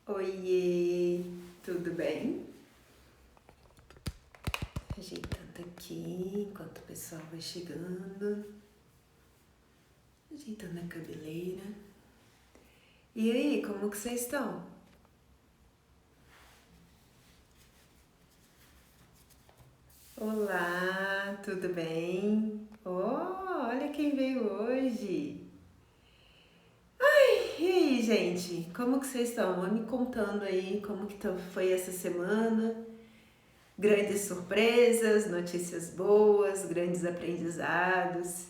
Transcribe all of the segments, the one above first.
Oiê, tudo bem? Ajeitando aqui enquanto o pessoal vai chegando. Ajeitando a cabeleira. E aí, como que vocês estão? Olá, tudo bem? Oh, olha quem veio hoje! E aí, gente, como que vocês estão? Vão me contando aí como que foi essa semana. Grandes surpresas, notícias boas, grandes aprendizados.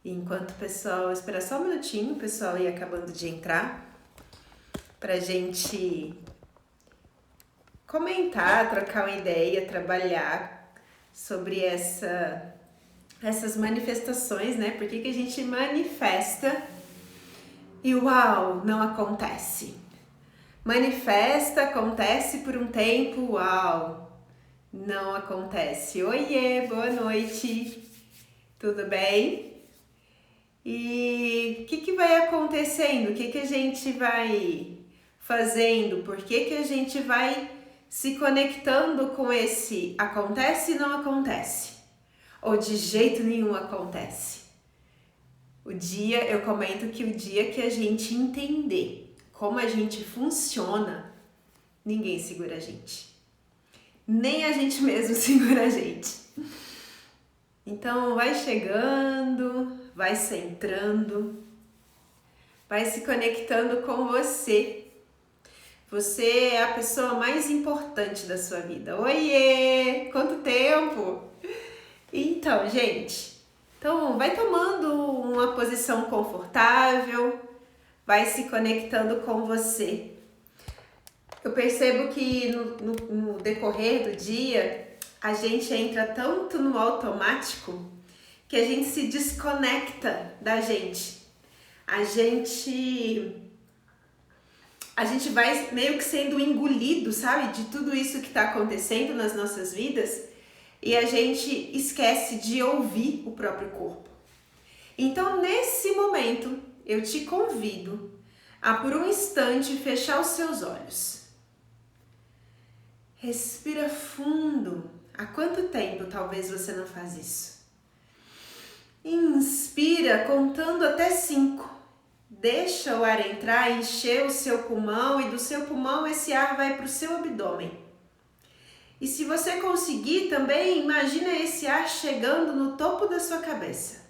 Enquanto o pessoal, esperar só um minutinho, o pessoal ia acabando de entrar, pra gente comentar, trocar uma ideia, trabalhar sobre essas manifestações, né? Por que a gente manifesta e uau, não acontece? Manifesta, acontece por um tempo, uau, não acontece. Oiê, boa noite, tudo bem? E o que vai acontecendo? O que a gente vai fazendo? Por que a gente vai se conectando com esse acontece e não acontece? Ou de jeito nenhum acontece? Eu comento que o dia que a gente entender como a gente funciona, ninguém segura a gente. Nem a gente mesmo segura a gente. Então vai chegando, vai centrando, vai se conectando com você. Você é a pessoa mais importante da sua vida. Oiê! Quanto tempo! Então, gente, vai tomando uma posição confortável, vai se conectando com você. Eu percebo que no decorrer do dia, a gente entra tanto no automático que a gente se desconecta da gente. A gente vai meio que sendo engolido, sabe? De tudo isso que está acontecendo nas nossas vidas e a gente esquece de ouvir o próprio corpo. Então, nesse momento, eu te convido a, por um instante, fechar os seus olhos. Respira fundo. Há quanto tempo talvez você não faz isso? Inspira contando até 5. Deixa o ar entrar, encher o seu pulmão e do seu pulmão esse ar vai para o seu abdômen. E se você conseguir também, imagina esse ar chegando no topo da sua cabeça.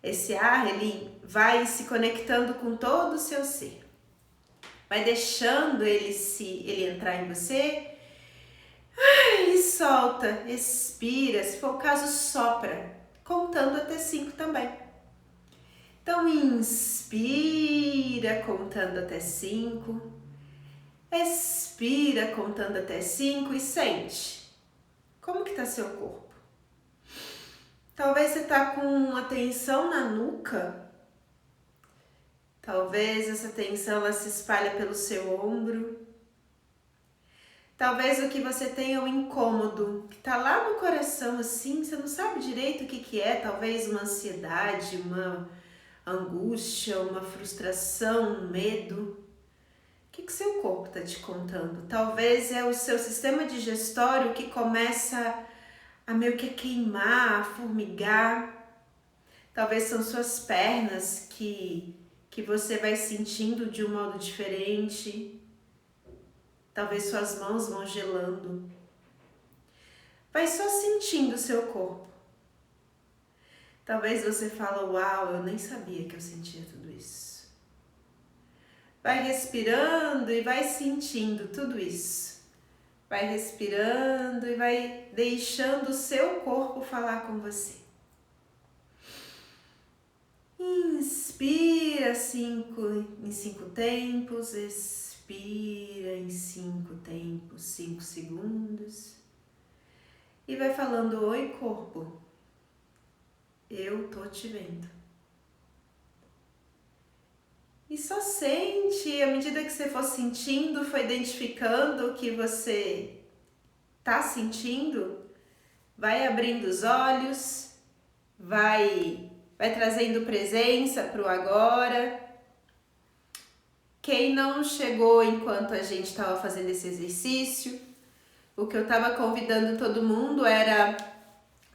Esse ar, ele vai se conectando com todo o seu ser. Vai deixando ele entrar em você. E solta, expira, se for o caso, sopra, contando até 5 também. Então, inspira, contando até 5. Expira, contando até 5 e sente. Como que está seu corpo? Talvez você está com uma tensão na nuca. Talvez essa tensão ela se espalha pelo seu ombro. Talvez o que você tenha é um incômodo, que está lá no coração assim, você não sabe direito o que é, talvez uma ansiedade, uma angústia, uma frustração, um medo. O que seu corpo está te contando? Talvez é o seu sistema digestório que começa a meio que queimar, a formigar. Talvez são suas pernas que você vai sentindo de um modo diferente. Talvez suas mãos vão gelando. Vai só sentindo o seu corpo. Talvez você fale, uau, eu nem sabia que eu sentia tudo isso. Vai respirando e vai sentindo tudo isso. Vai respirando e vai deixando o seu corpo falar com você. Inspira em 5 tempos, expira em 5 tempos, 5 segundos. E vai falando, oi corpo, eu tô te vendo. E só sente, à medida que você for sentindo, for identificando o que você tá sentindo, vai abrindo os olhos, vai trazendo presença pro agora. quem não chegou enquanto a gente estava fazendo esse exercício, o que eu estava convidando todo mundo era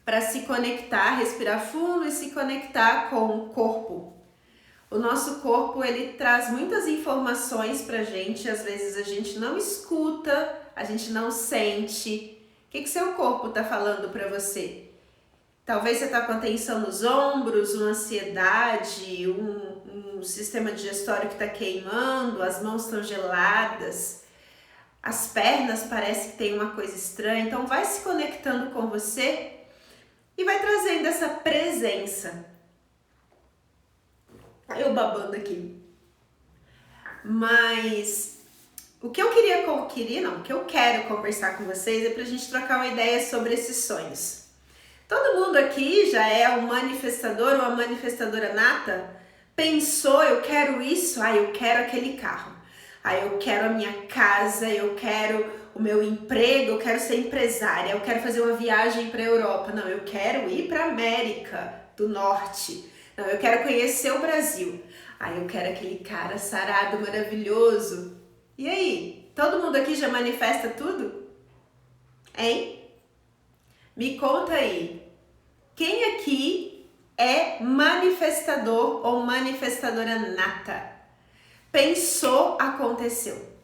para se conectar, respirar fundo e se conectar com o corpo. O nosso corpo, ele traz muitas informações pra gente, às vezes a gente não escuta, a gente não sente. O que seu corpo tá falando pra você? Talvez você tá com a tensão nos ombros, uma ansiedade, um sistema digestório que tá queimando, as mãos estão geladas, as pernas parece que tem uma coisa estranha. Então vai se conectando com você e vai trazendo essa presença. Eu babando aqui. Mas o que eu o que eu quero conversar com vocês é pra gente trocar uma ideia sobre esses sonhos. Todo mundo aqui já é um manifestador ou uma manifestadora nata? Pensou, eu quero isso, eu quero aquele carro. Eu quero a minha casa, eu quero o meu emprego, eu quero ser empresária, eu quero fazer uma viagem para a Europa. Não, eu quero ir para a América do Norte. Não, eu quero conhecer o Brasil. Eu quero aquele cara sarado, maravilhoso. E aí? Todo mundo aqui já manifesta tudo? Hein? Me conta aí. Quem aqui é manifestador ou manifestadora nata? Pensou, aconteceu.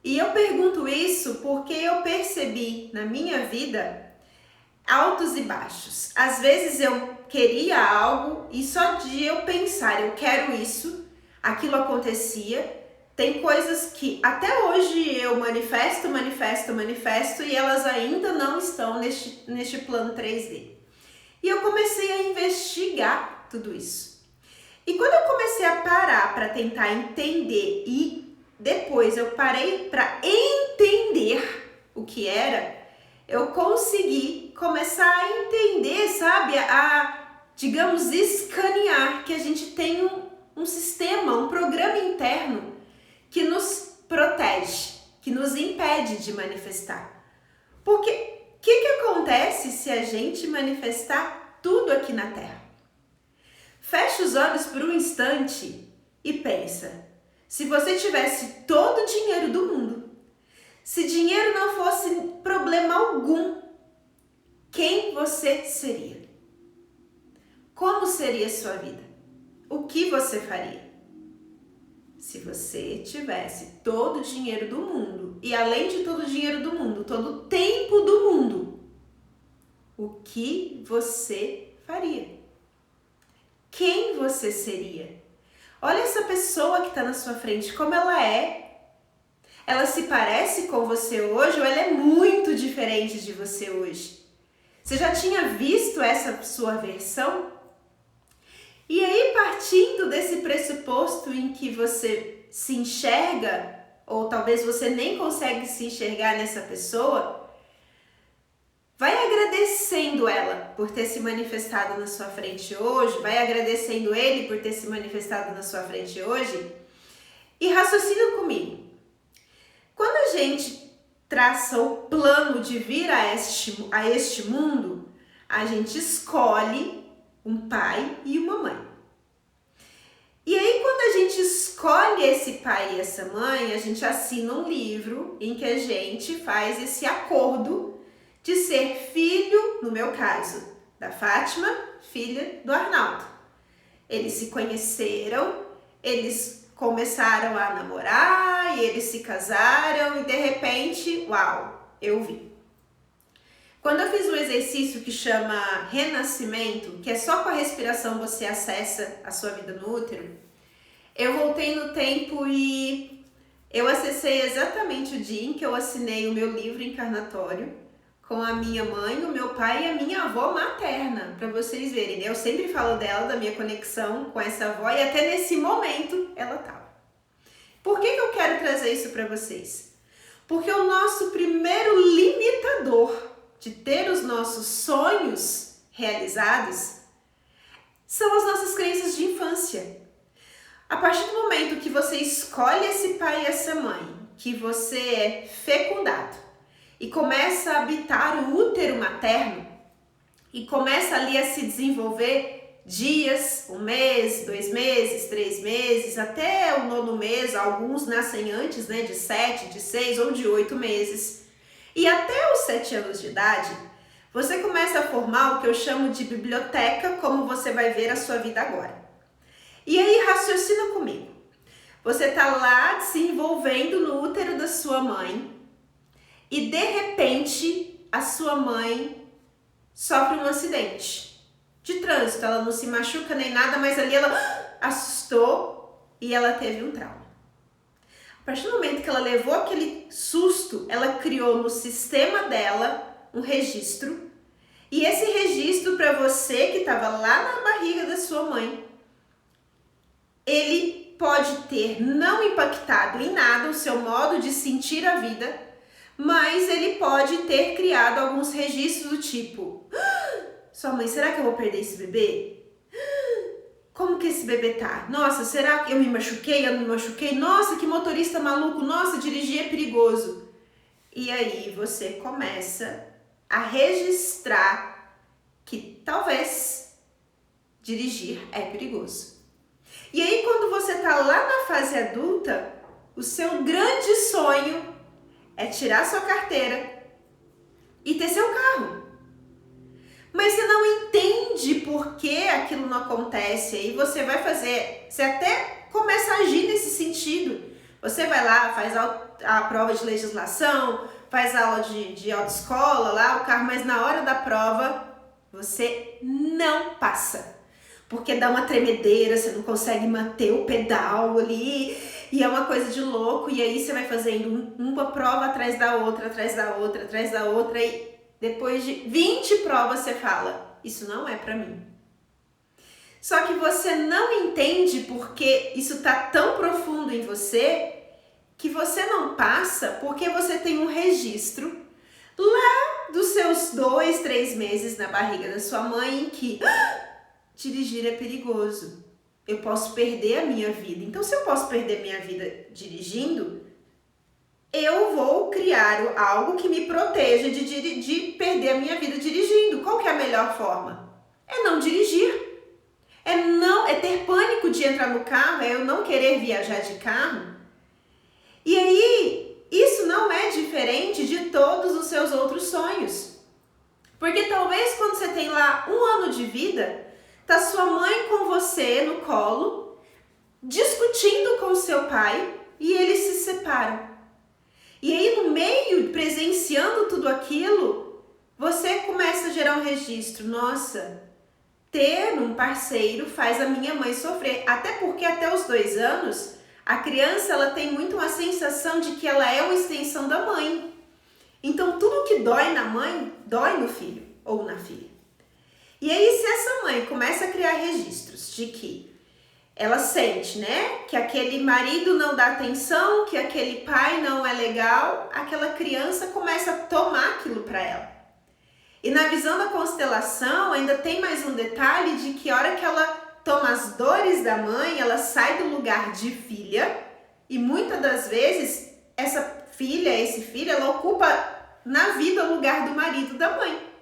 E eu pergunto isso porque eu percebi na minha vida altos e baixos. Às vezes eu queria algo e só de eu pensar, eu quero isso, aquilo acontecia. Tem coisas que até hoje eu manifesto e elas ainda não estão neste plano 3D. E eu comecei a investigar tudo isso. E quando eu comecei a parar para tentar entender e depois eu parei para entender o que era, eu consegui começar a entender, sabe, digamos, escanear que a gente tem um sistema, um programa interno que nos protege, que nos impede de manifestar. Porque o que acontece se a gente manifestar tudo aqui na Terra? Fecha os olhos por um instante e pensa, se você tivesse todo o dinheiro do mundo, se dinheiro não fosse problema algum, quem você seria? Como seria a sua vida? O que você faria? Se você tivesse todo o dinheiro do mundo e além de todo o dinheiro do mundo, todo o tempo do mundo, o que você faria? Quem você seria? Olha essa pessoa que está na sua frente, como ela é. Ela se parece com você hoje ou ela é muito diferente de você hoje? Você já tinha visto essa sua versão? E aí, partindo desse pressuposto em que você se enxerga, ou talvez você nem consegue se enxergar nessa pessoa, vai agradecendo ela por ter se manifestado na sua frente hoje, vai agradecendo ele por ter se manifestado na sua frente hoje e raciocina comigo. Quando a gente traça o plano de vir a este mundo, a gente escolhe um pai e uma mãe. E aí, quando a gente escolhe esse pai e essa mãe, a gente assina um livro em que a gente faz esse acordo de ser filho, no meu caso, da Fátima, filha do Arnaldo. Eles se conheceram, eles começaram a namorar e eles se casaram e de repente, uau, eu vi. Quando eu fiz um exercício que chama renascimento, que é só com a respiração você acessa a sua vida no útero, eu voltei no tempo e eu acessei exatamente o dia em que eu assinei o meu livro encarnatório com a minha mãe, o meu pai e a minha avó materna, para vocês verem. Eu sempre falo dela, da minha conexão com essa avó, e até nesse momento ela estava. Por que eu quero trazer isso para vocês? Porque o nosso primeiro limitador de ter os nossos sonhos realizados são as nossas crenças de infância. A partir do momento que você escolhe esse pai e essa mãe, que você é fecundado e começa a habitar o útero materno e começa ali a se desenvolver, dias, 1 mês, 2 meses, 3 meses, até o 9º mês. Alguns nascem antes, né, de 7, de 6 ou de 8 meses. E até os 7 anos de idade, você começa a formar o que eu chamo de biblioteca, como você vai ver a sua vida agora. E aí, raciocina comigo. Você tá lá se envolvendo no útero da sua mãe e, de repente, a sua mãe sofre um acidente de trânsito. Ela não se machuca nem nada, mas ali ela assustou e ela teve um trauma. A partir do momento que ela levou aquele susto, ela criou no sistema dela um registro. E esse registro, para você que estava lá na barriga da sua mãe, ele pode ter não impactado em nada o seu modo de sentir a vida, mas ele pode ter criado alguns registros do tipo: sua mãe, será que eu vou perder esse bebê? Como que esse bebê tá? Nossa, será que eu me machuquei? Eu não me machuquei? Nossa, que motorista maluco! Nossa, dirigir é perigoso. E aí você começa a registrar que talvez dirigir é perigoso. E aí, quando você tá lá na fase adulta, o seu grande sonho é tirar sua carteira e ter seu carro. Mas você não entende por que aquilo não acontece. Aí você vai fazer, você até começa a agir nesse sentido. Você vai lá, faz a prova de legislação, faz aula de autoescola lá, o carro, mas na hora da prova você não passa. Porque dá uma tremedeira, você não consegue manter o pedal ali, e é uma coisa de louco, e aí você vai fazendo uma prova atrás da outra, atrás da outra, atrás da outra, e depois de 20 provas você fala: isso não é pra mim. Só que você não entende porque isso tá tão profundo em você, que você não passa porque você tem um registro lá dos seus 2, 3 meses na barriga da sua mãe em que dirigir é perigoso. Eu posso perder a minha vida. Então, se eu posso perder minha vida dirigindo, eu vou criar algo que me proteja de perder a minha vida dirigindo. Qual que é a melhor forma? É não dirigir. É ter pânico de entrar no carro, é eu não querer viajar de carro. E aí, isso não é diferente de todos os seus outros sonhos. Porque talvez quando você tem lá 1 ano de vida, tá sua mãe com você no colo, discutindo com seu pai, e eles se separam. E aí no meio, presenciando tudo aquilo, você começa a gerar um registro. Nossa, ter um parceiro faz a minha mãe sofrer. Até porque até os 2 anos, a criança ela tem muito uma sensação de que ela é uma extensão da mãe. Então tudo que dói na mãe, dói no filho ou na filha. E aí, se essa mãe começa a criar registros de que ela sente, né, que aquele marido não dá atenção, que aquele pai não é legal, aquela criança começa a tomar aquilo para ela. E na visão da constelação, ainda tem mais um detalhe de que a hora que ela toma as dores da mãe, ela sai do lugar de filha e muitas das vezes essa filha, esse filho, ela ocupa na vida o lugar do marido da mãe.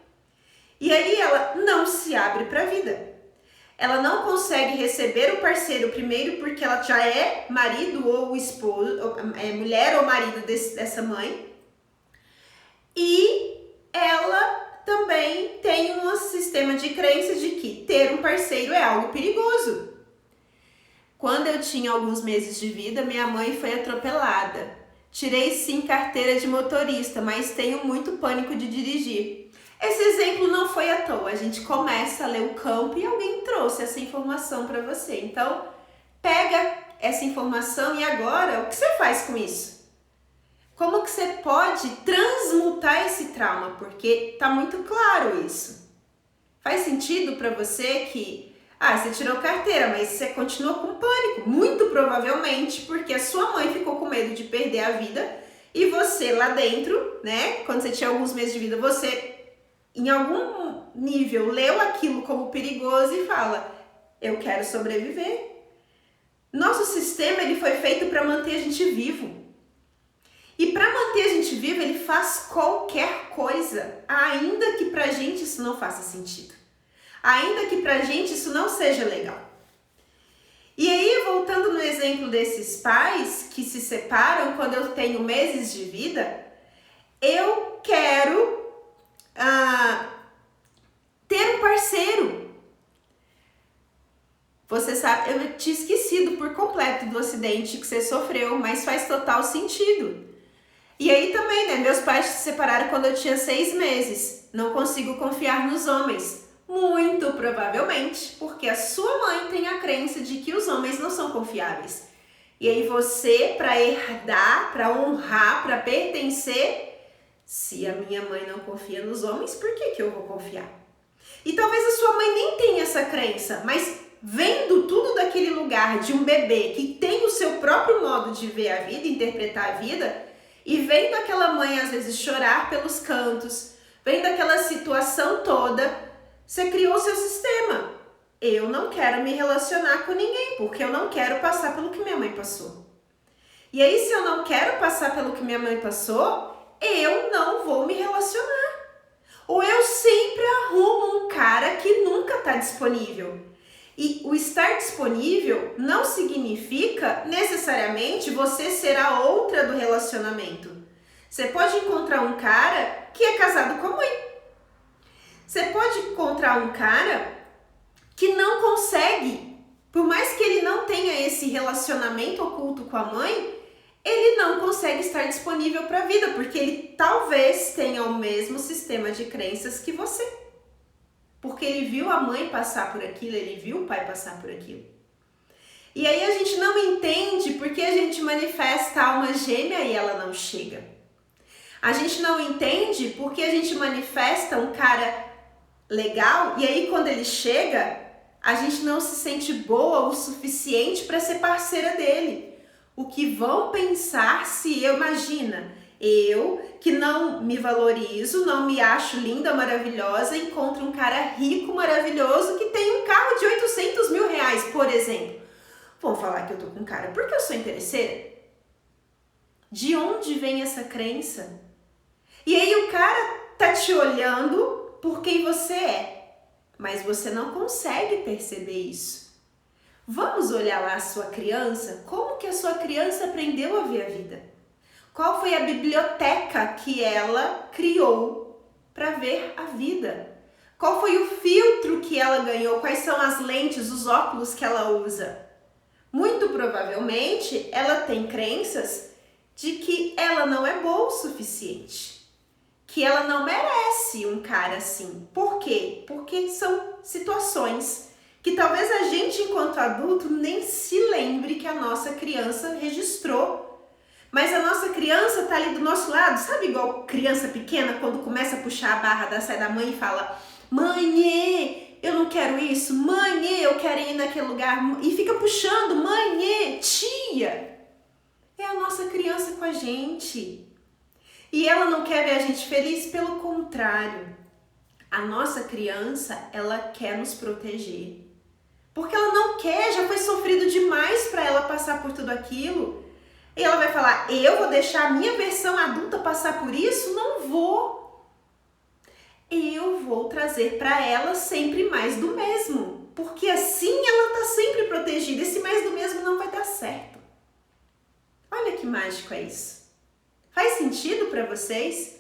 E aí ela não se abre para a vida. Ela não consegue receber o parceiro primeiro porque ela já é marido ou esposo, é mulher ou marido dessa mãe. E ela também tem um sistema de crença de que ter um parceiro é algo perigoso. Quando eu tinha alguns meses de vida, minha mãe foi atropelada. Tirei sim carteira de motorista, mas tenho muito pânico de dirigir. Esse exemplo não foi à toa, a gente começa a ler o campo e alguém trouxe essa informação para você. Então, pega essa informação e agora, o que você faz com isso? Como que você pode transmutar esse trauma? Porque tá muito claro isso. Faz sentido para você que, você tirou carteira, mas você continua com pânico, muito provavelmente porque a sua mãe ficou com medo de perder a vida e você lá dentro, né, quando você tinha alguns meses de vida, você em algum nível leu aquilo como perigoso e fala: eu quero sobreviver. Nosso sistema ele foi feito para manter a gente vivo. E para manter a gente vivo, ele faz qualquer coisa, ainda que pra gente isso não faça sentido. ainda que pra gente isso não seja legal. E aí, voltando no exemplo desses pais que se separam quando eu tenho meses de vida, eu quero ter um parceiro. Você sabe, eu tinha esquecido por completo do acidente que você sofreu, mas faz total sentido. E aí também, né? Meus pais se separaram quando eu tinha 6 meses. Não consigo confiar nos homens. Muito provavelmente porque a sua mãe tem a crença de que os homens não são confiáveis. E aí você, para herdar, para honrar, para pertencer, se a minha mãe não confia nos homens, por que eu vou confiar? E talvez a sua mãe nem tenha essa crença, mas vendo tudo daquele lugar de um bebê que tem o seu próprio modo de ver a vida, interpretar a vida, e vendo aquela mãe às vezes chorar pelos cantos, vendo aquela situação toda, você criou o seu sistema. Eu não quero me relacionar com ninguém, porque eu não quero passar pelo que minha mãe passou. E aí, se eu não quero passar pelo que minha mãe passou, eu não vou me relacionar. Ou eu sempre arrumo um cara que nunca está disponível. E o estar disponível não significa necessariamente você ser a outra do relacionamento. Você pode encontrar um cara que é casado com a mãe. Você pode encontrar um cara que não consegue, por mais que ele não tenha esse relacionamento oculto com a mãe, ele não consegue estar disponível para a vida, porque ele talvez tenha o mesmo sistema de crenças que você. Porque ele viu a mãe passar por aquilo, ele viu o pai passar por aquilo. E aí a gente não entende porque a gente manifesta a alma gêmea e ela não chega. A gente não entende porque a gente manifesta um cara legal e aí quando ele chega, a gente não se sente boa o suficiente para ser parceira dele. O que vão pensar se eu, imagina, eu que não me valorizo, não me acho linda, maravilhosa, encontro um cara rico, maravilhoso que tem um carro de 800 mil reais, por exemplo. Vão falar que eu tô com cara porque eu sou interesseira? De onde vem essa crença? E aí o cara tá te olhando por quem você é, mas você não consegue perceber isso. Vamos olhar lá a sua criança? Como que a sua criança aprendeu a ver a vida? Qual foi a biblioteca que ela criou para ver a vida? Qual foi o filtro que ela ganhou? Quais são as lentes, os óculos que ela usa? Muito provavelmente ela tem crenças de que ela não é boa o suficiente. Que ela não merece um cara assim. Por quê? Porque são situações que talvez a gente, enquanto adulto, nem se lembre que a nossa criança registrou. Mas a nossa criança tá ali do nosso lado, sabe igual criança pequena, quando começa a puxar a barra da saia da mãe e fala: mãe, eu não quero isso, mãe, eu quero ir naquele lugar, e fica puxando, mãe, tia. É a nossa criança com a gente. E ela não quer ver a gente feliz, pelo contrário. A nossa criança, ela quer nos proteger. Porque ela não quer, já foi sofrido demais para ela passar por tudo aquilo. E ela vai falar: eu vou deixar a minha versão adulta passar por isso? Não vou. Eu vou trazer para ela sempre mais do mesmo. Porque assim ela tá sempre protegida. Esse mais do mesmo não vai dar certo. Olha que mágico é isso. Faz sentido para vocês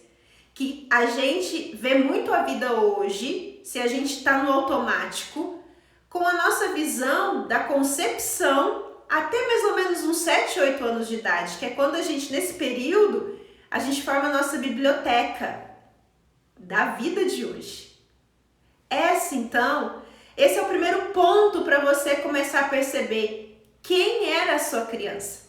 que a gente vê muito a vida hoje, se a gente está no automático, com a nossa visão da concepção até mais ou menos uns 7, 8 anos de idade, que é quando a gente, nesse período, a gente forma a nossa biblioteca da vida de hoje. Esse é o primeiro ponto para você começar a perceber quem era a sua criança.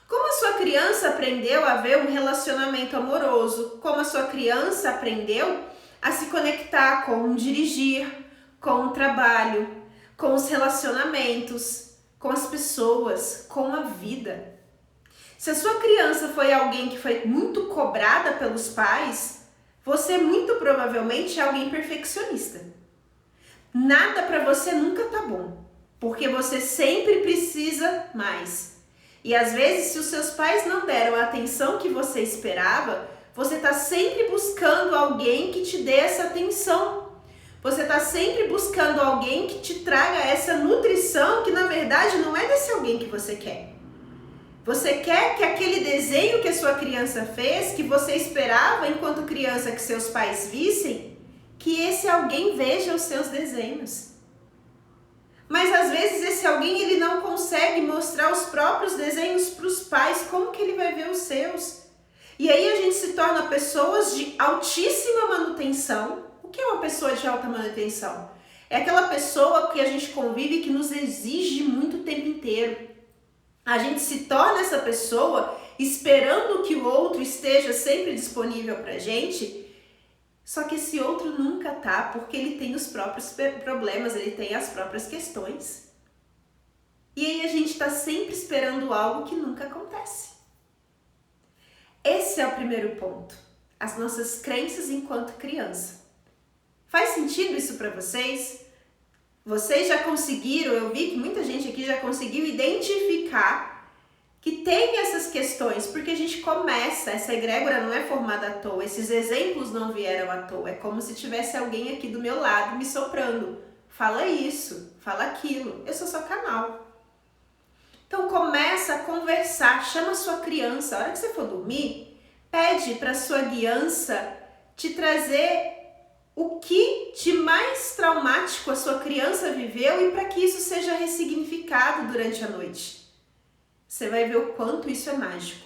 Como a sua criança aprendeu a ver um relacionamento amoroso, como a sua criança aprendeu a se conectar com um dirigir, com o trabalho, com os relacionamentos, com as pessoas, com a vida. Se a sua criança foi alguém que foi muito cobrada pelos pais, você muito provavelmente é alguém perfeccionista. Nada para você nunca tá bom, porque você sempre precisa mais. E às vezes, se os seus pais não deram a atenção que você esperava, você está sempre buscando alguém que te dê essa atenção. Você está sempre buscando alguém que te traga essa nutrição que na verdade não é desse alguém que você quer. Você quer que aquele desenho que a sua criança fez, que você esperava enquanto criança que seus pais vissem, que esse alguém veja os seus desenhos. Mas às vezes esse alguém ele não consegue mostrar os próprios desenhos para os pais, como que ele vai ver os seus? E aí a gente se torna pessoas de altíssima manutenção. O que é uma pessoa de alta manutenção? É aquela pessoa que a gente convive que nos exige muito o tempo inteiro. A gente se torna essa pessoa esperando que o outro esteja sempre disponível pra gente, só que esse outro nunca tá, porque ele tem os próprios problemas, ele tem as próprias questões. E aí a gente tá sempre esperando algo que nunca acontece. Esse é o primeiro ponto, as nossas crenças enquanto criança. Faz sentido isso para vocês? Vocês já conseguiram, eu vi que muita gente aqui já conseguiu identificar que tem essas questões, porque a gente começa, essa egrégora não é formada à toa, esses exemplos não vieram à toa, é como se tivesse alguém aqui do meu lado me soprando. Fala isso, fala aquilo, eu sou só canal. Então começa a conversar, chama a sua criança, a hora que você for dormir, pede para sua guiança te trazer o que de mais traumático a sua criança viveu e para que isso seja ressignificado durante a noite. Você vai ver o quanto isso é mágico.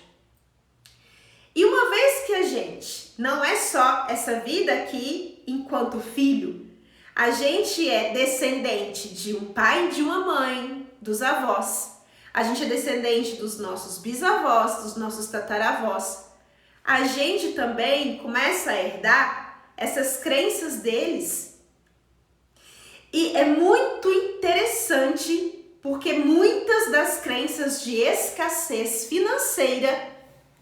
E uma vez que a gente não é só essa vida aqui enquanto filho, a gente é descendente de um pai e de uma mãe, dos avós. A gente é descendente dos nossos bisavós, dos nossos tataravós. A gente também começa a herdar essas crenças deles. E é muito interessante porque muitas das crenças de escassez financeira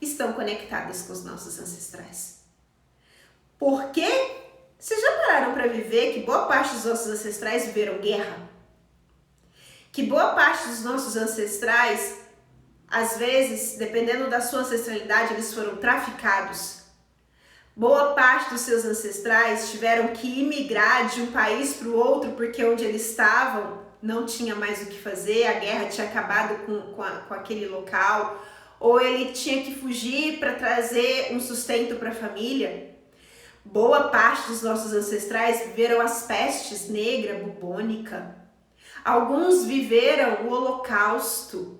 estão conectadas com os nossos ancestrais. Porque vocês já pararam para viver que boa parte dos nossos ancestrais viveram guerra? Que boa parte dos nossos ancestrais, às vezes, dependendo da sua ancestralidade, eles foram traficados. Boa parte dos seus ancestrais tiveram que imigrar de um país para o outro porque onde eles estavam não tinha mais o que fazer, a guerra tinha acabado com aquele local, ou ele tinha que fugir para trazer um sustento para a família. Boa parte dos nossos ancestrais viveram as pestes negra, bubônica. Alguns viveram o Holocausto,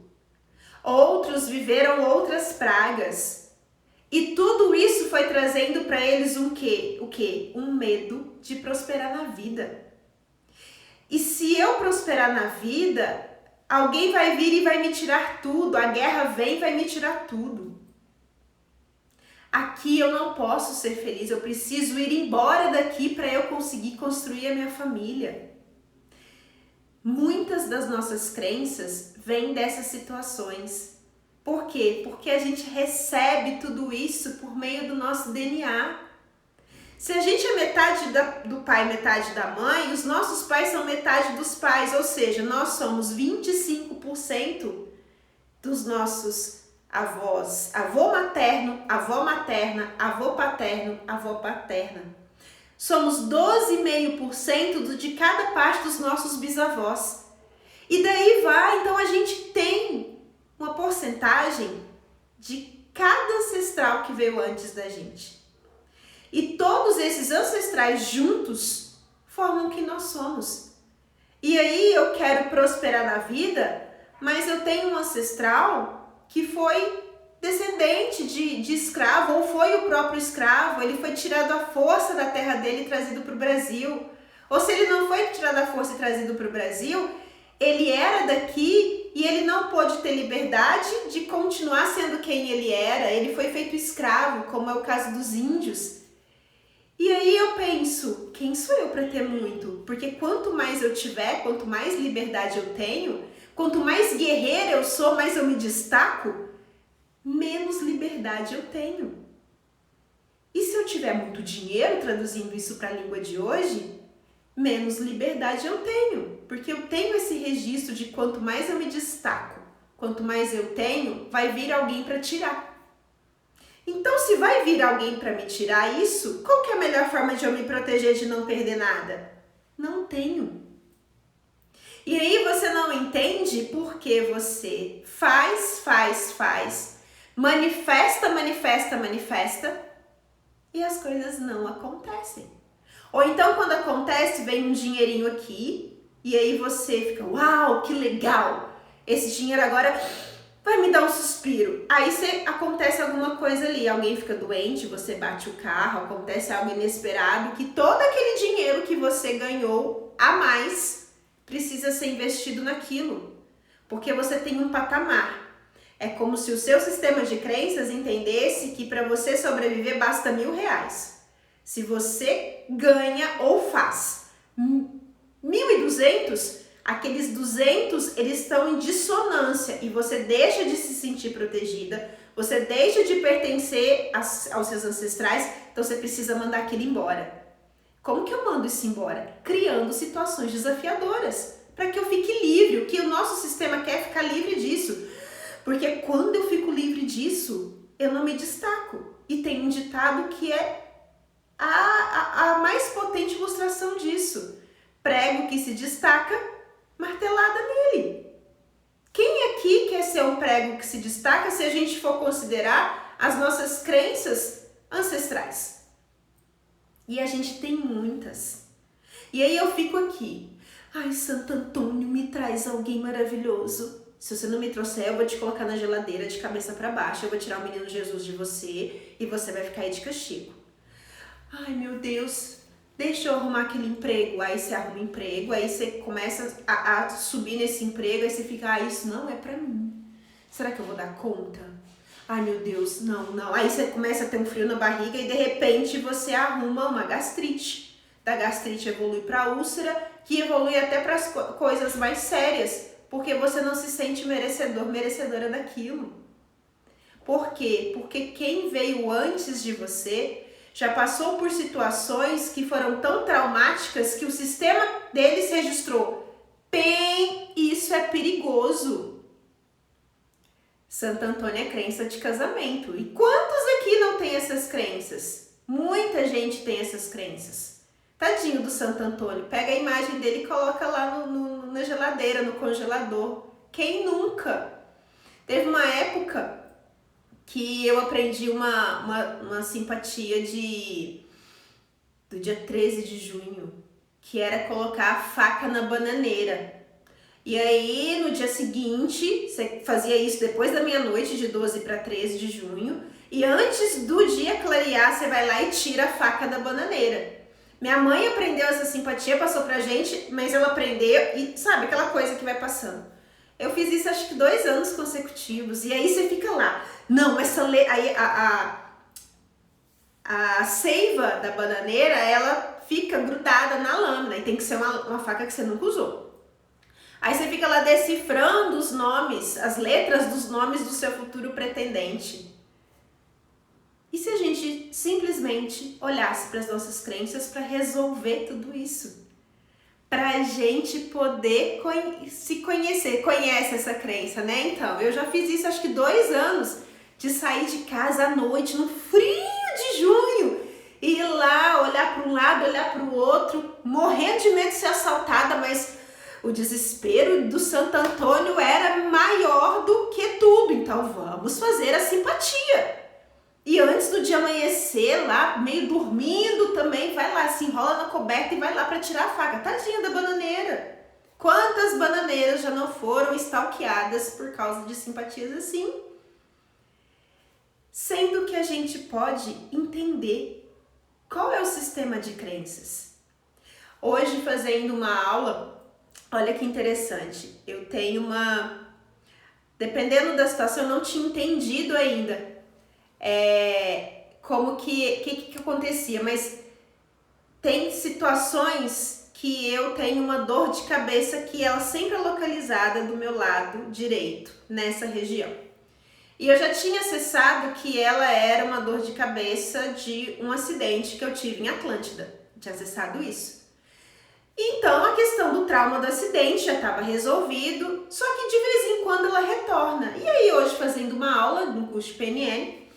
outros viveram outras pragas. E tudo isso foi trazendo para eles um quê? O quê? Um medo de prosperar na vida. E se eu prosperar na vida, alguém vai vir e vai me tirar tudo. A guerra vem e vai me tirar tudo. Aqui eu não posso ser feliz, eu preciso ir embora daqui para eu conseguir construir a minha família. Muitas das nossas crenças vêm dessas situações. Por quê? Porque a gente recebe tudo isso por meio do nosso DNA. Se a gente é metade do pai, metade da mãe, os nossos pais são metade dos pais, ou seja, nós somos 25% dos nossos avós, avô materno, avó materna, avô paterno, avó paterna. Somos 12,5% de cada parte dos nossos bisavós. E daí vai, então a gente tem uma porcentagem de cada ancestral que veio antes da gente. E todos esses ancestrais juntos formam quem nós somos. E aí eu quero prosperar na vida, mas eu tenho um ancestral que foi descendente de escravo, ou foi o próprio escravo, ele foi tirado à força da terra dele e trazido para o Brasil. Ou se ele não foi tirado à força e trazido para o Brasil, ele era daqui e ele não pôde ter liberdade de continuar sendo quem ele era, ele foi feito escravo, como é o caso dos índios. E aí eu penso, quem sou eu para ter muito? Porque quanto mais eu tiver, quanto mais liberdade eu tenho, quanto mais guerreira eu sou, mais eu me destaco, menos liberdade eu tenho. E se eu tiver muito dinheiro, traduzindo isso para a língua de hoje, menos liberdade eu tenho. Porque eu tenho esse registro de quanto mais eu me destaco, quanto mais eu tenho, vai vir alguém para tirar. Então, se vai vir alguém para me tirar isso, qual que é a melhor forma de eu me proteger de não perder nada? Não tenho. E aí você não entende porque você faz, manifesta e as coisas não acontecem. Ou então quando acontece, vem um dinheirinho aqui e aí você fica, uau, que legal! Esse dinheiro agora vai me dar um suspiro. Aí acontece alguma coisa ali, alguém fica doente, você bate o carro, acontece algo inesperado, que todo aquele dinheiro que você ganhou a mais precisa ser investido naquilo, porque você tem um patamar. É como se o seu sistema de crenças entendesse que para você sobreviver basta R$1.000. Se você ganha ou faz 1.200, aqueles 200, eles estão em dissonância e você deixa de se sentir protegida, você deixa de pertencer aos seus ancestrais, então você precisa mandar aquilo embora. Como que eu mando isso embora? Criando situações desafiadoras, para que eu fique livre. O que o nosso sistema quer é ficar livre disso. Porque quando eu fico livre disso, eu não me destaco. E tem um ditado que é a mais potente ilustração disso. Prego que se destaca, martelada nele. Quem aqui quer ser um prego que se destaca se a gente for considerar as nossas crenças ancestrais? E a gente tem muitas. E aí eu fico aqui. Ai, Santo Antônio, me traz alguém maravilhoso. Se você não me trouxer, eu vou te colocar na geladeira de cabeça para baixo. Eu vou tirar o menino Jesus de você e você vai ficar aí de castigo. Ai, meu Deus, deixa eu arrumar aquele emprego. Aí você arruma emprego, aí você começa a subir nesse emprego, aí você fica, isso não é pra mim. Será que eu vou dar conta? Ai, meu Deus, não. Aí você começa a ter um frio na barriga e de repente você arruma uma gastrite. Da gastrite evolui para úlcera, que evolui até para as coisas mais sérias, porque você não se sente merecedora daquilo. Por quê? Porque quem veio antes de você já passou por situações que foram tão traumáticas que o sistema deles registrou. Bem, isso é perigoso. Santo Antônio é crença de casamento. E quantos aqui não tem essas crenças? Muita gente tem essas crenças. Tadinho do Santo Antônio. Pega a imagem dele e coloca lá na geladeira, no congelador. Quem nunca? Teve uma época que eu aprendi uma simpatia do dia 13 de junho, que era colocar a faca na bananeira. E aí, no dia seguinte, você fazia isso depois da meia-noite, de 12 para 13 de junho, e antes do dia clarear, você vai lá e tira a faca da bananeira. Minha mãe aprendeu essa simpatia, passou pra gente, mas ela aprendeu e sabe, aquela coisa que vai passando. Eu fiz isso acho que 2 anos consecutivos, e aí você fica lá. Não, aí a seiva da bananeira, ela fica grudada na lâmina, e tem que ser uma faca que você nunca usou. Aí você fica lá decifrando os nomes, as letras dos nomes do seu futuro pretendente. E se a gente simplesmente olhasse para as nossas crenças para resolver tudo isso? Para a gente poder se conhecer. Conhece essa crença, né? Então, eu já fiz isso acho que 2 anos, de sair de casa à noite, no frio de junho, e ir lá, olhar para um lado, olhar para o outro, morrendo de medo de ser assaltada, mas o desespero do Santo Antônio era maior do que tudo. Então, vamos fazer a simpatia. E antes do dia amanhecer, lá, meio dormindo também, vai lá, se enrola na coberta e vai lá para tirar a faca. Tadinha da bananeira. Quantas bananeiras já não foram stalkeadas por causa de simpatias assim? Sendo que a gente pode entender qual é o sistema de crenças. Hoje, fazendo uma aula, olha que interessante, eu tenho dependendo da situação, eu não tinha entendido ainda como que acontecia, mas tem situações que eu tenho uma dor de cabeça que ela sempre é localizada do meu lado direito, nessa região. E eu já tinha acessado que ela era uma dor de cabeça de um acidente que eu tive em Atlântida. Tinha acessado isso. Então, a questão do trauma do acidente já estava resolvido, só que de vez em quando ela retorna. E aí, hoje, fazendo uma aula no curso de PNL,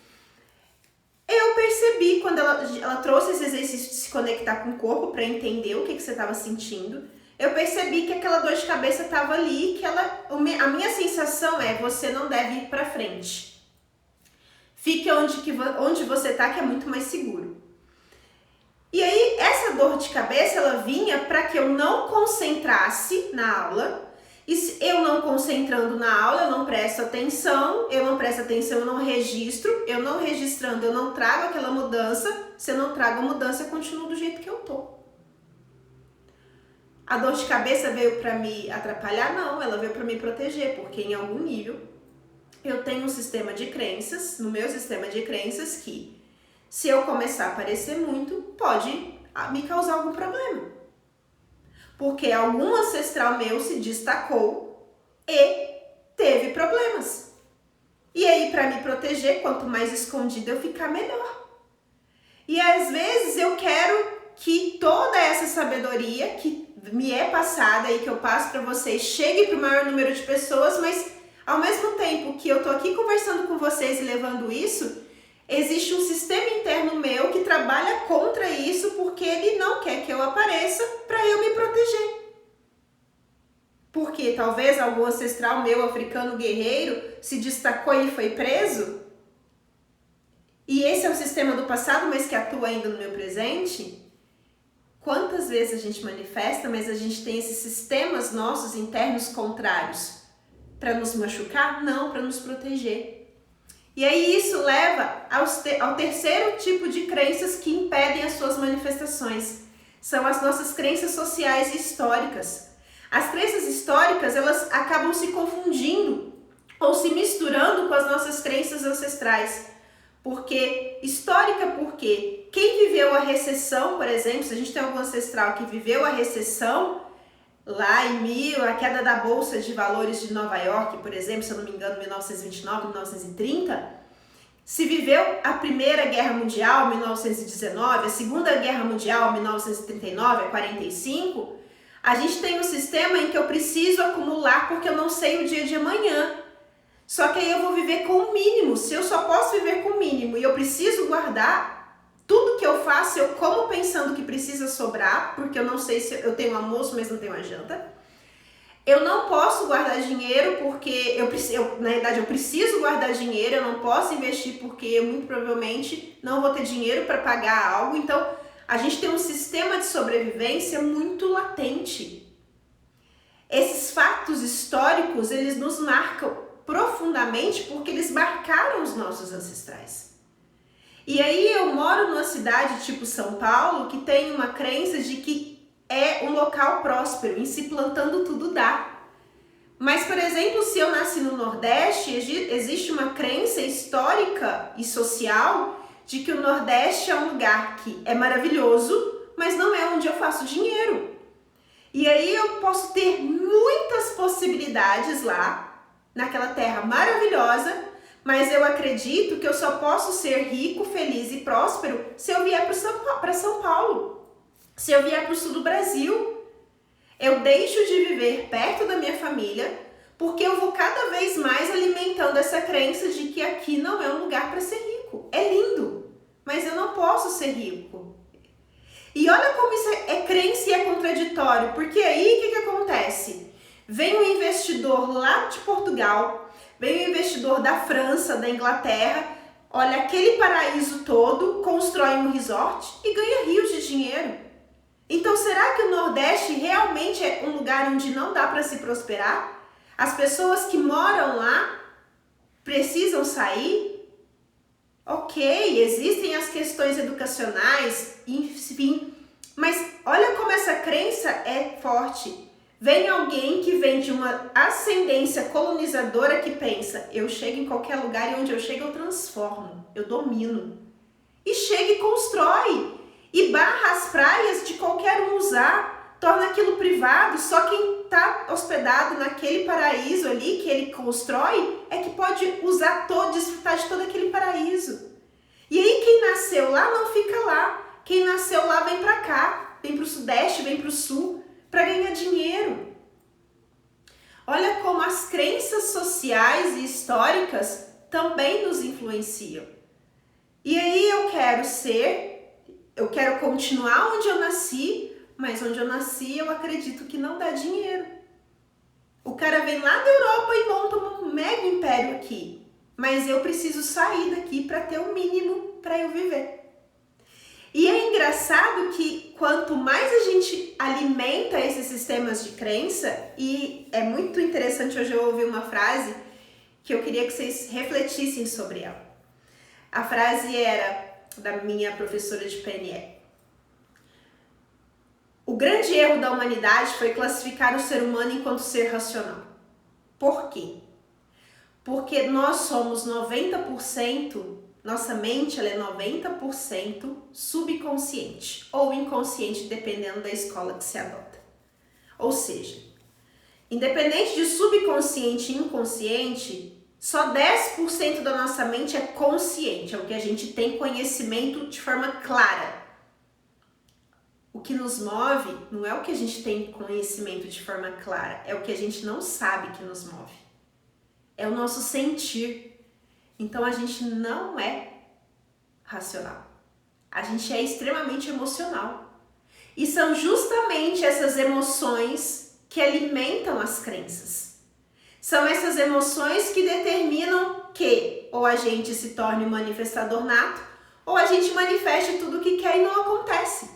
Eu percebi quando ela trouxe esse exercício de se conectar com o corpo para entender o que você estava sentindo. Eu percebi que aquela dor de cabeça estava ali, que a minha sensação é: você não deve ir para frente. Fique onde você está, que é muito mais seguro. E aí, essa dor de cabeça, ela vinha para que eu não concentrasse na aula. E se eu não concentrando na aula, eu não presto atenção, eu não registro, eu não registrando, eu não trago aquela mudança. Se eu não trago a mudança, eu continuo do jeito que eu tô. A dor de cabeça veio para me atrapalhar? Não, ela veio para me proteger, porque em algum nível eu tenho um sistema de crenças, no meu sistema de crenças, que se eu começar a aparecer muito, pode me causar algum problema. Porque algum ancestral meu se destacou e teve problemas. E aí, para me proteger, quanto mais escondido eu ficar, melhor. E às vezes eu quero que toda essa sabedoria que me é passada e que eu passo para vocês chegue para o maior número de pessoas, mas ao mesmo tempo que eu tô aqui conversando com vocês e levando isso, existe um sistema interno meu que trabalha contra isso porque ele não quer que eu apareça para eu me proteger. Porque talvez algum ancestral meu africano guerreiro se destacou e foi preso. E esse é o sistema do passado, mas que atua ainda no meu presente. Quantas vezes a gente manifesta, mas a gente tem esses sistemas nossos internos contrários para nos machucar? Não, para nos proteger. E aí isso leva ao terceiro tipo de crenças que impedem as suas manifestações. São as nossas crenças sociais e históricas. As crenças históricas, elas acabam se confundindo ou se misturando com as nossas crenças ancestrais. Porque quem viveu a recessão, por exemplo, se a gente tem algum ancestral que viveu a recessão, lá a queda da Bolsa de Valores de Nova York, por exemplo, se eu não me engano, 1929, 1930, se viveu a Primeira Guerra Mundial, 1919, a Segunda Guerra Mundial, 1939 a 45, a gente tem um sistema em que eu preciso acumular porque eu não sei o dia de amanhã. Só que aí eu vou viver com o mínimo. Se eu só posso viver com o mínimo e eu preciso guardar, tudo que eu faço, eu como pensando que precisa sobrar, porque eu não sei se eu tenho um almoço, mas não tenho uma janta. Eu não posso guardar dinheiro porque na verdade eu preciso guardar dinheiro, eu não posso investir porque eu muito provavelmente não vou ter dinheiro para pagar algo. Então, a gente tem um sistema de sobrevivência muito latente. Esses fatos históricos, eles nos marcam profundamente porque eles marcaram os nossos ancestrais. E aí eu moro numa cidade tipo São Paulo que tem uma crença de que é um local próspero, em se plantando tudo dá. Mas, por exemplo, se eu nasci no Nordeste, existe uma crença histórica e social de que o Nordeste é um lugar que é maravilhoso, mas não é onde eu faço dinheiro. E aí eu posso ter muitas possibilidades lá, naquela terra maravilhosa, mas eu acredito que eu só posso ser rico, feliz e próspero se eu vier para São Paulo, se eu vier para o sul do Brasil. Eu deixo de viver perto da minha família porque eu vou cada vez mais alimentando essa crença de que aqui não é um lugar para ser rico. É lindo, mas eu não posso ser rico. E olha como isso é crença e é contraditório, porque aí o que acontece? Vem um investidor lá de Portugal, vem um investidor da França, da Inglaterra, olha aquele paraíso todo, constrói um resort e ganha rios de dinheiro. Então, será que o Nordeste realmente é um lugar onde não dá para se prosperar? As pessoas que moram lá precisam sair? Ok, existem as questões educacionais, enfim, mas olha como essa crença é forte. Vem alguém que vem de uma ascendência colonizadora que pensa: eu chego em qualquer lugar e onde eu chego eu transformo, eu domino. E chega e constrói. E barra as praias de qualquer um usar, torna aquilo privado, só quem está hospedado naquele paraíso ali que ele constrói é que pode usar desfrutar de todo aquele paraíso. E aí quem nasceu lá não fica lá, quem nasceu lá vem para cá, vem para o Sudeste, vem para o Sul, para ganhar dinheiro. Olha como as crenças sociais e históricas também nos influenciam. E aí eu quero continuar onde eu nasci, mas onde eu nasci eu acredito que não dá dinheiro. O cara vem lá da Europa e monta um mega império aqui, mas eu preciso sair daqui para ter o mínimo para eu viver. E é engraçado que quanto mais a gente alimenta esses sistemas de crença, e é muito interessante, hoje eu ouvi uma frase que eu queria que vocês refletissem sobre ela. A frase era da minha professora de PNL. O grande erro da humanidade foi classificar o ser humano enquanto ser racional. Por quê? Porque nós somos 90%, nossa mente ela é 90% subconsciente ou inconsciente, dependendo da escola que se adota. Ou seja, independente de subconsciente e inconsciente, só 10% da nossa mente é consciente, é o que a gente tem conhecimento de forma clara. O que nos move não é o que a gente tem conhecimento de forma clara, é o que a gente não sabe que nos move. É o nosso sentir. Então a gente não é racional. A gente é extremamente emocional. E são justamente essas emoções que alimentam as crenças. São essas emoções que determinam que ou a gente se torne um manifestador nato, ou a gente manifeste tudo o que quer e não acontece.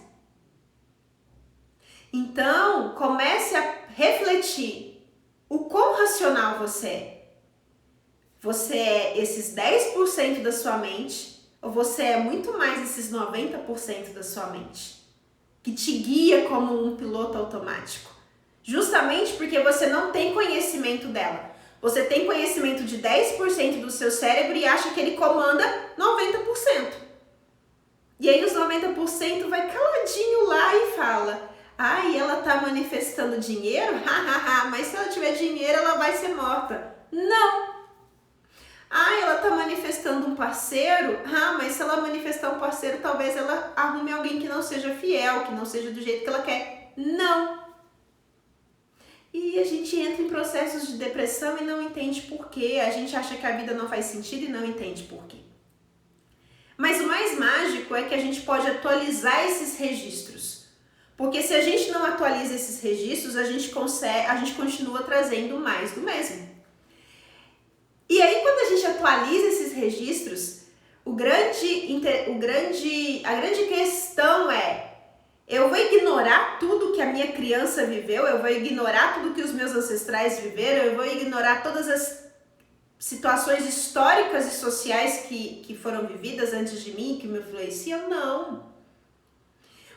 Então, comece a refletir o quão racional você é. Você é esses 10% da sua mente ou você é muito mais esses 90% da sua mente? Que te guia como um piloto automático. Justamente porque você não tem conhecimento dela. Você tem conhecimento de 10% do seu cérebro e acha que ele comanda 90%. E aí os 90% vai caladinho lá e fala: ai, ela tá manifestando dinheiro? Mas se ela tiver dinheiro, ela vai ser morta. Não! Ai, ela tá manifestando um parceiro? Mas se ela manifestar um parceiro, talvez ela arrume alguém que não seja fiel, que não seja do jeito que ela quer. Não! E a gente entra em processos de depressão e não entende por quê. A gente acha que a vida não faz sentido e não entende por quê. Mas o mais mágico é que a gente pode atualizar esses registros. Porque se a gente não atualiza esses registros, a gente continua trazendo mais do mesmo. E aí, quando a gente atualiza esses registros, a grande questão é: eu vou ignorar tudo que a minha criança viveu, eu vou ignorar tudo que os meus ancestrais viveram, eu vou ignorar todas as situações históricas e sociais que foram vividas antes de mim, que me influenciam? Não.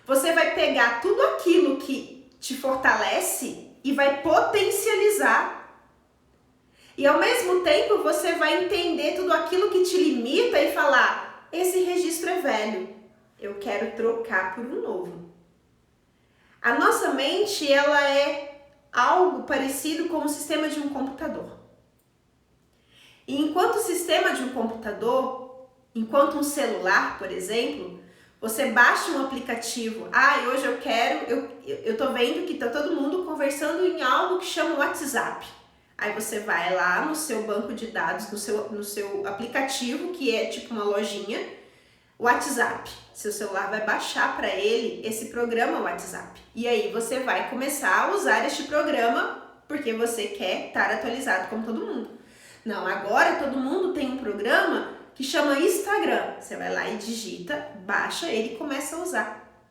Você vai pegar tudo aquilo que te fortalece e vai potencializar. E ao mesmo tempo você vai entender tudo aquilo que te limita e falar: esse registro é velho, eu quero trocar por um novo. A nossa mente, ela é algo parecido com o sistema de um computador. E enquanto o sistema de um computador, enquanto um celular, por exemplo, você baixa um aplicativo. Hoje eu tô vendo que tá todo mundo conversando em algo que chama WhatsApp. Aí você vai lá no seu banco de dados, no seu aplicativo, que é tipo uma lojinha, WhatsApp. Seu celular vai baixar para ele esse programa WhatsApp. E aí você vai começar a usar este programa porque você quer estar atualizado como todo mundo. Não, agora todo mundo tem um programa que chama Instagram. Você vai lá e digita, baixa ele e começa a usar.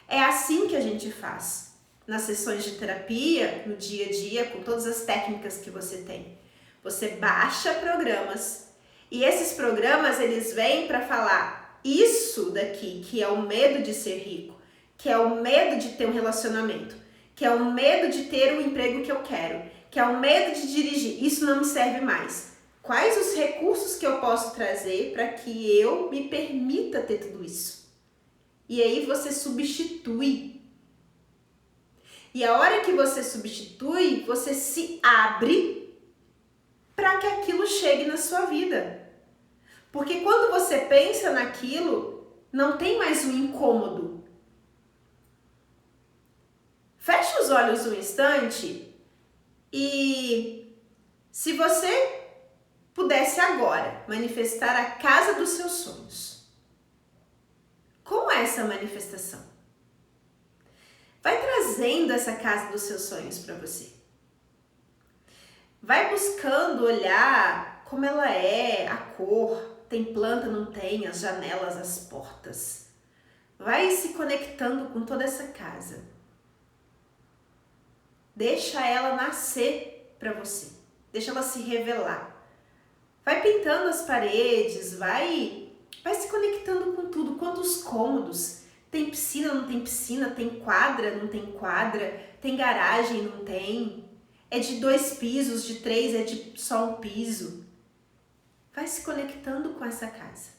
É assim que a gente faz nas sessões de terapia, no dia a dia, com todas as técnicas que você tem. Você baixa programas e esses programas, eles vêm para falar isso daqui, que é o medo de ser rico, que é o medo de ter um relacionamento, que é o medo de ter o emprego que eu quero, que é o medo de dirigir. Isso não me serve mais. Quais os recursos que eu posso trazer para que eu me permita ter tudo isso? E aí você substitui. E a hora que você substitui, você se abre para que aquilo chegue na sua vida. Porque quando você pensa naquilo, não tem mais um incômodo. Feche os olhos um instante e se você pudesse agora manifestar a casa dos seus sonhos, com essa manifestação. Vai trazendo essa casa dos seus sonhos para você. Vai buscando olhar como ela é, a cor, tem planta, não tem, as janelas, as portas. Vai se conectando com toda essa casa. Deixa ela nascer para você. Deixa ela se revelar. Vai pintando as paredes, vai se conectando com tudo. Quantos cômodos? Tem piscina, não tem piscina? Tem quadra, não tem quadra? Tem garagem, não tem? É de 2 pisos, de 3, é de só um piso. Vai se conectando com essa casa.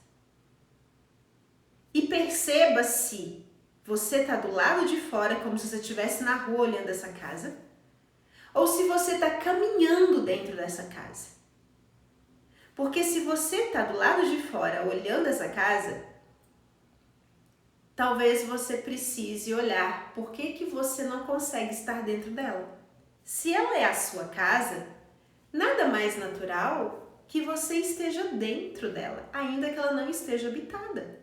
E perceba se você está do lado de fora, como se você estivesse na rua olhando essa casa, ou se você está caminhando dentro dessa casa. Porque se você está do lado de fora olhando essa casa, talvez você precise olhar por que você não consegue estar dentro dela. Se ela é a sua casa, nada mais natural que você esteja dentro dela, ainda que ela não esteja habitada.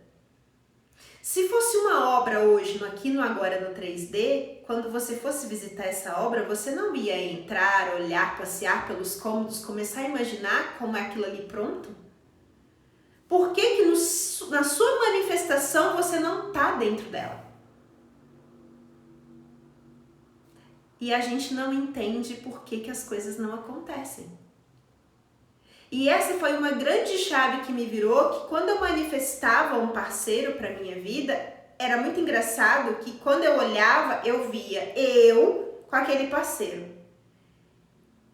Se fosse uma obra hoje, no aqui no agora no 3D, quando você fosse visitar essa obra, você não ia entrar, olhar, passear pelos cômodos, começar a imaginar como é aquilo ali pronto? Por que na sua manifestação você não está dentro dela? E a gente não entende por que as coisas não acontecem. E essa foi uma grande chave que me virou, que quando eu manifestava um parceiro para minha vida, era muito engraçado que quando eu olhava, eu via eu com aquele parceiro.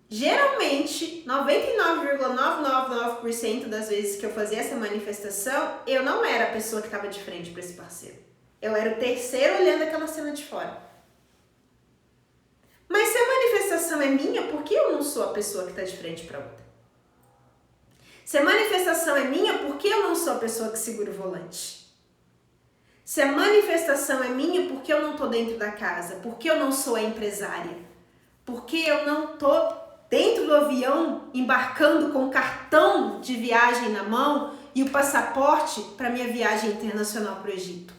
Geralmente, 99,999% das vezes que eu fazia essa manifestação, eu não era a pessoa que estava de frente para esse parceiro. Eu era o terceiro olhando aquela cena de fora. Mas se a manifestação é minha, por que eu não sou a pessoa que está de frente para outra? Se a manifestação é minha, por que eu não sou a pessoa que segura o volante? Se a manifestação é minha, por que eu não estou dentro da casa? Por que eu não sou a empresária? Por que eu não estou dentro do avião, embarcando com o cartão de viagem na mão e o passaporte para minha viagem internacional para o Egito?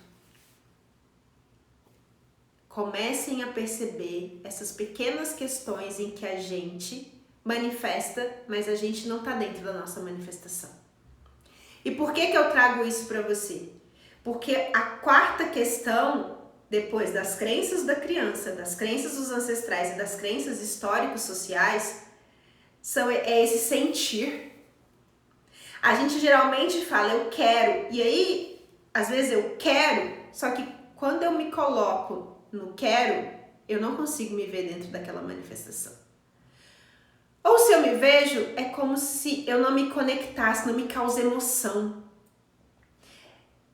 Comecem a perceber essas pequenas questões em que a gente manifesta, mas a gente não está dentro da nossa manifestação. E por que eu trago isso para você? Porque a quarta questão, depois das crenças da criança, das crenças dos ancestrais e das crenças históricos sociais, é esse sentir. A gente geralmente fala, eu quero, e aí, às vezes eu quero, só que quando eu me coloco no quero, eu não consigo me ver dentro daquela manifestação. Ou se eu me vejo, é como se eu não me conectasse, não me causa emoção.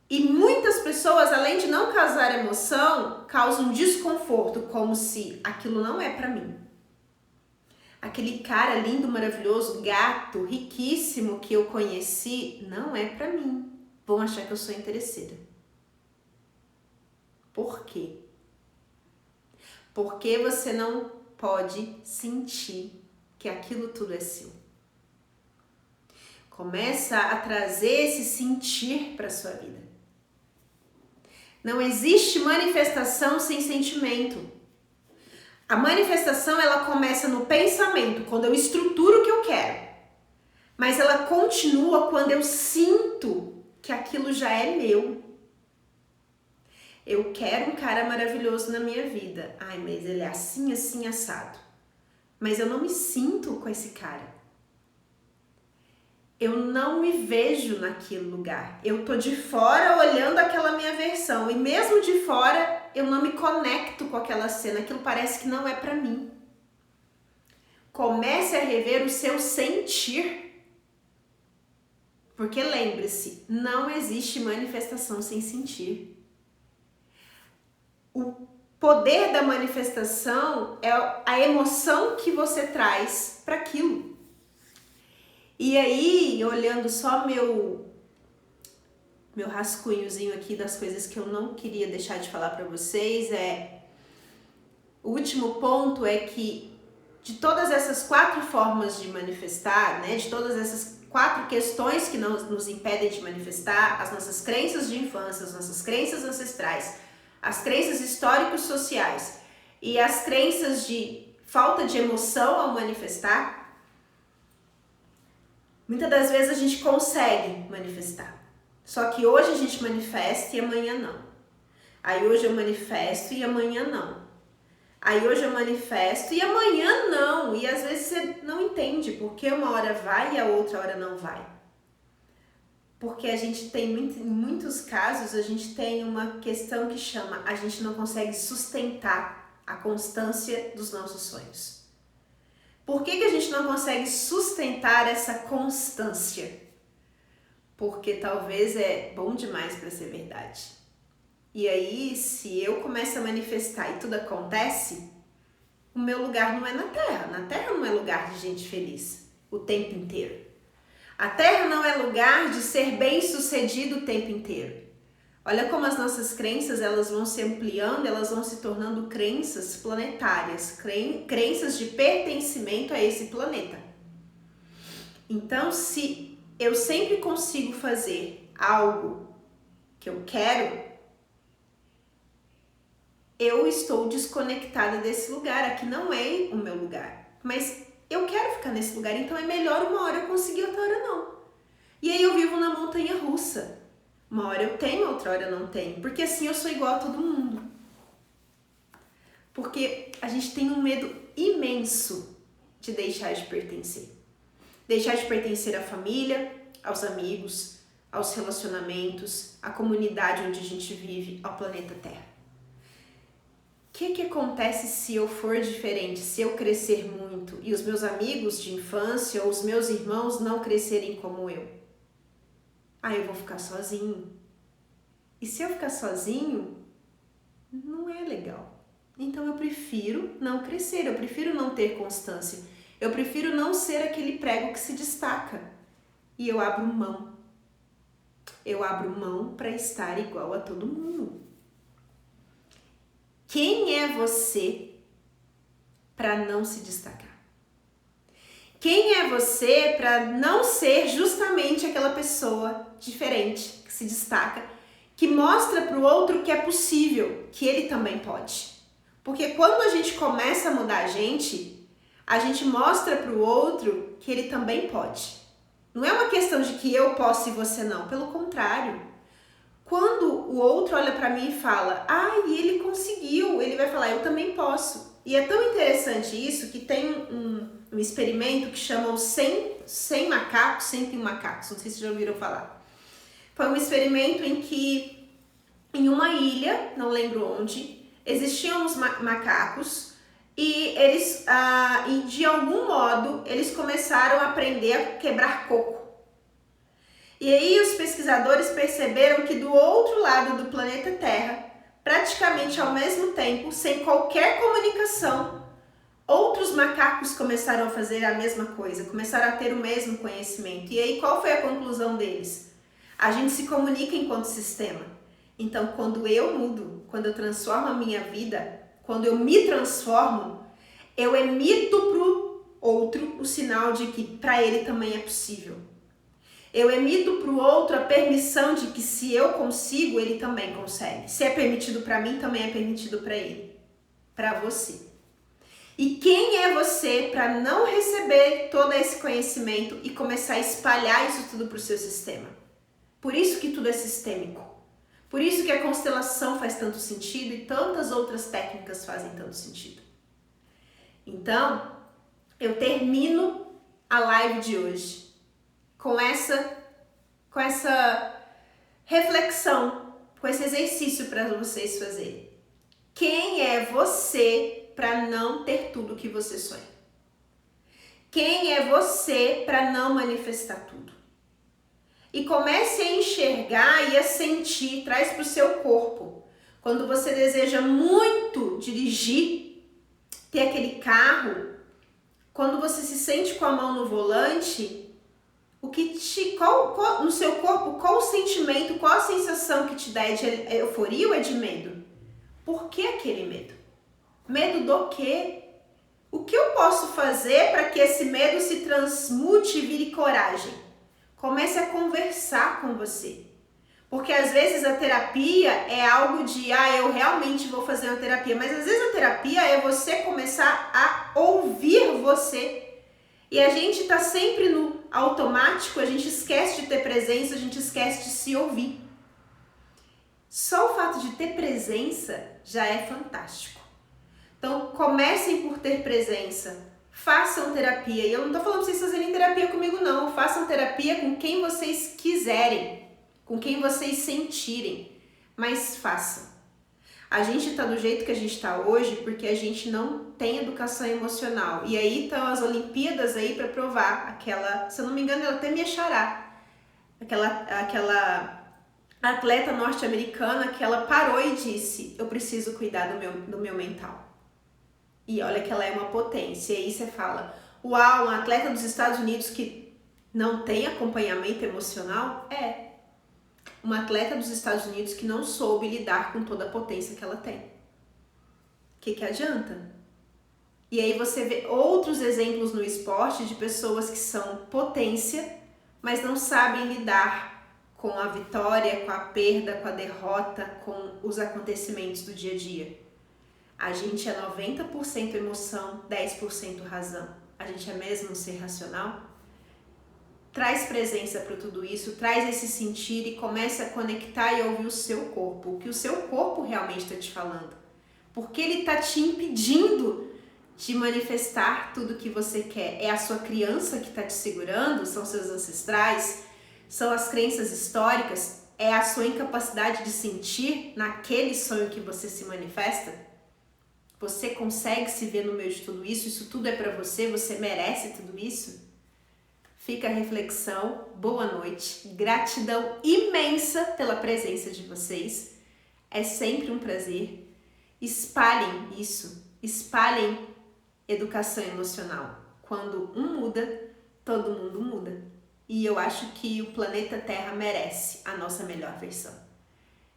E muitas pessoas, além de não causar emoção, causam desconforto, como se aquilo não é pra mim. Aquele cara lindo, maravilhoso, gato, riquíssimo que eu conheci, não é pra mim. Vão achar que eu sou interesseira. Por quê? Porque você não pode sentir que aquilo tudo é seu. Começa a trazer esse sentir para sua vida. Não existe manifestação sem sentimento. A manifestação, ela começa no pensamento, quando eu estruturo o que eu quero. Mas ela continua quando eu sinto que aquilo já é meu. Eu quero um cara maravilhoso na minha vida. Ai, mas ele é assim, assim, assado. Mas eu não me sinto com esse cara. Eu não me vejo naquele lugar. Eu tô de fora olhando aquela minha versão. E mesmo de fora, eu não me conecto com aquela cena. Aquilo parece que não é pra mim. Comece a rever o seu sentir. Porque lembre-se, não existe manifestação sem sentir. O poder da manifestação é a emoção que você traz para aquilo. E aí, olhando só meu rascunhozinho aqui das coisas que eu não queria deixar de falar para vocês, o último ponto é que de todas essas 4 formas de manifestar, né, de todas essas 4 questões que nos impedem de manifestar: as nossas crenças de infância, as nossas crenças ancestrais, as crenças históricos sociais e as crenças de falta de emoção ao manifestar. Muitas das vezes a gente consegue manifestar, só que hoje a gente manifesta e amanhã não. Aí hoje eu manifesto e amanhã não. Aí hoje eu manifesto e amanhã não. E às vezes você não entende porque uma hora vai e a outra hora não vai. Porque a gente tem, em muitos casos, a gente tem uma questão que chama: a gente não consegue sustentar a constância dos nossos sonhos. Por que a gente não consegue sustentar essa constância? Porque talvez é bom demais para ser verdade. E aí, se eu começo a manifestar e tudo acontece, o meu lugar não é na Terra. Na Terra não é lugar de gente feliz o tempo inteiro. A Terra não é lugar de ser bem-sucedido o tempo inteiro. Olha como as nossas crenças, elas vão se ampliando, elas vão se tornando crenças planetárias, crenças de pertencimento a esse planeta. Então, se eu sempre consigo fazer algo que eu quero, eu estou desconectada desse lugar. Aqui não é o meu lugar, mas eu quero ficar nesse lugar, então é melhor uma hora eu conseguir, outra hora não. E aí eu vivo na montanha russa. Uma hora eu tenho, outra hora eu não tenho, porque assim eu sou igual a todo mundo. Porque a gente tem um medo imenso de deixar de pertencer. Deixar de pertencer à família, aos amigos, aos relacionamentos, à comunidade onde a gente vive, ao planeta Terra. O que acontece se eu for diferente, se eu crescer muito e os meus amigos de infância ou os meus irmãos não crescerem como eu? Aí eu vou ficar sozinho. E se eu ficar sozinho, não é legal. Então eu prefiro não crescer, eu prefiro não ter constância. Eu prefiro não ser aquele prego que se destaca. E eu abro mão. Eu abro mão para estar igual a todo mundo. Quem é você para não se destacar? Quem é você para não ser justamente aquela pessoa diferente, que se destaca, que mostra para o outro que é possível, que ele também pode? Porque quando a gente começa a mudar a gente mostra para o outro que ele também pode. Não é uma questão de que eu posso e você não, pelo contrário. Quando o outro olha para mim e fala: e ele conseguiu, ele vai falar: eu também posso. E é tão interessante isso que tem um experimento que chama os 100 macacos, 101 macacos, não sei se já ouviram falar. Foi um experimento em que, em uma ilha, não lembro onde, existiam uns macacos e eles, de algum modo, eles começaram a aprender a quebrar coco. E aí os pesquisadores perceberam que do outro lado do planeta Terra, praticamente ao mesmo tempo, sem qualquer comunicação, outros macacos começaram a fazer a mesma coisa, começaram a ter o mesmo conhecimento. E aí qual foi a conclusão deles? A gente se comunica enquanto sistema. Então quando eu mudo, quando eu transformo a minha vida, quando eu me transformo, eu emito para o outro o sinal de que para ele também é possível. Eu emito para o outro a permissão de que se eu consigo, ele também consegue. Se é permitido para mim, também é permitido para ele, para você. E quem é você para não receber todo esse conhecimento e começar a espalhar isso tudo para o seu sistema? Por isso que tudo é sistêmico. Por isso que a constelação faz tanto sentido e tantas outras técnicas fazem tanto sentido. Então, eu termino a live de hoje com essa reflexão, com esse exercício para vocês fazerem. Quem é você para não ter tudo que você sonha? Quem é você para não manifestar tudo? E comece a enxergar e a sentir, traz para o seu corpo. Quando você deseja muito dirigir, ter aquele carro, quando você se sente com a mão no volante, no seu corpo, qual o sentimento, qual a sensação que te dá? É de euforia ou é de medo? Por que aquele medo? Medo do quê? O que eu posso fazer para que esse medo se transmute e vire coragem? Comece a conversar com você. Porque às vezes a terapia é algo de, eu realmente vou fazer uma terapia. Mas às vezes a terapia é você começar a ouvir você. E a gente tá sempre no automático, a gente esquece de ter presença, a gente esquece de se ouvir. Só o fato de ter presença já é fantástico. Então comecem por ter presença. Façam terapia. E eu não tô falando pra vocês fazerem terapia comigo, não. Façam terapia com quem vocês quiserem. Com quem vocês sentirem, mas façam. A gente tá do jeito que a gente tá hoje porque a gente não tem educação emocional. E aí estão as Olimpíadas aí para provar aquela, se eu não me engano, ela até me achará. Aquela atleta norte-americana que ela parou e disse: eu preciso cuidar do meu mental. E olha que ela é uma potência. E aí você fala: uau, um atleta dos Estados Unidos que não tem acompanhamento emocional? Uma atleta dos Estados Unidos que não soube lidar com toda a potência que ela tem. O que adianta? E aí você vê outros exemplos no esporte de pessoas que são potência, mas não sabem lidar com a vitória, com a perda, com a derrota, com os acontecimentos do dia a dia. A gente é 90% emoção, 10% razão. A gente é mesmo um ser racional? Traz presença para tudo isso, traz esse sentir e comece a conectar e ouvir o seu corpo, o que o seu corpo realmente está te falando. Porque ele está te impedindo de manifestar tudo que você quer. É a sua criança que está te segurando? São seus ancestrais? São as crenças históricas? É a sua incapacidade de sentir naquele sonho que você se manifesta? Você consegue se ver no meio de tudo isso? Isso tudo é para você? Você merece tudo isso? Fica a reflexão, boa noite, gratidão imensa pela presença de vocês, é sempre um prazer. Espalhem isso, espalhem educação emocional. Quando um muda, todo mundo muda. E eu acho que o planeta Terra merece a nossa melhor versão.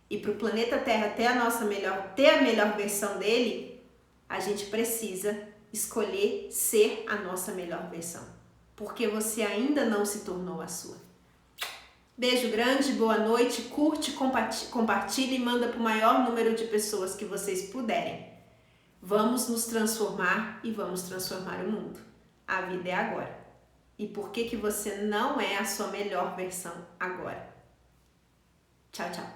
E para o planeta Terra ter a melhor versão dele, a gente precisa escolher ser a nossa melhor versão. Porque você ainda não se tornou a sua. Beijo grande, boa noite, curte, compartilha e manda para o maior número de pessoas que vocês puderem. Vamos nos transformar e vamos transformar o mundo. A vida é agora. E por que você não é a sua melhor versão agora? Tchau, tchau.